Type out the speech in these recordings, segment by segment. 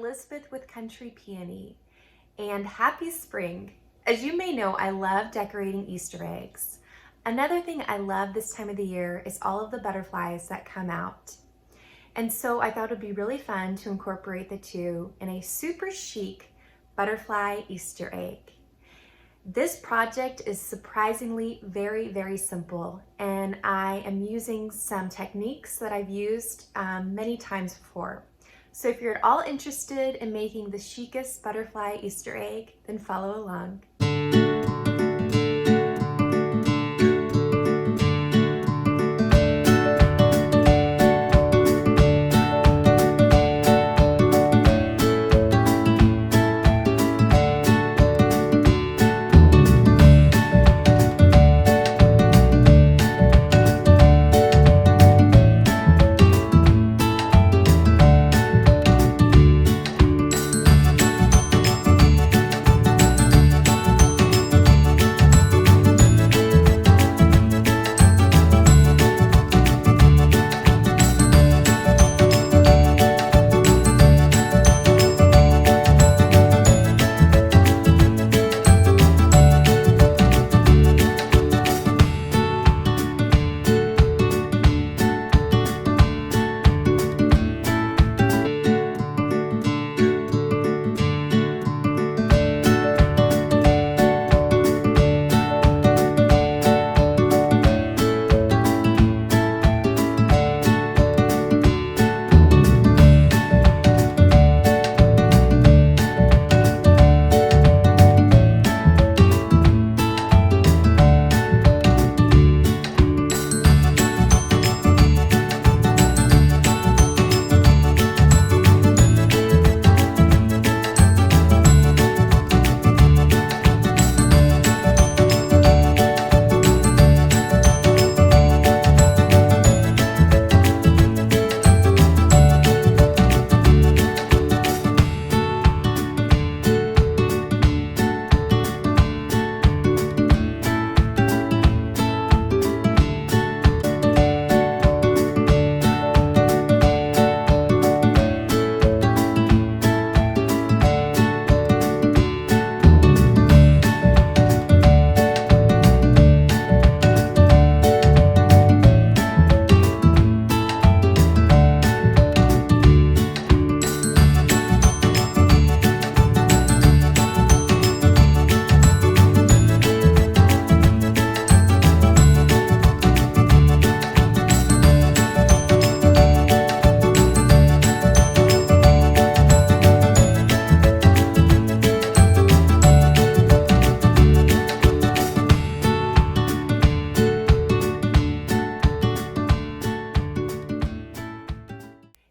Elizabeth with Country Peony, and happy spring. As you may know, I love decorating Easter eggs. Another thing I love this time of the year is all of the butterflies that come out. And so I thought it would be really fun to incorporate the two in a super chic butterfly Easter egg. This project is surprisingly very simple, and I am using some techniques that I've used many times before. So if you're at all interested in making the chicest butterfly Easter egg, then follow along.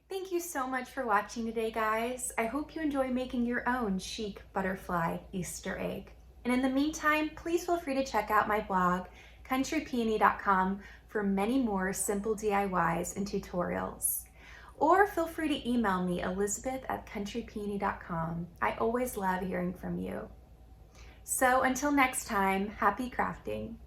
Thank you so much for watching today, guys. I hope you enjoy making your own chic butterfly Easter egg. And in the meantime, please feel free to check out my blog, countrypeony.com, for many more simple DIYs and tutorials. Or feel free to email me, elizabeth@countrypeony.com. I always love hearing from you. So until next time, happy crafting.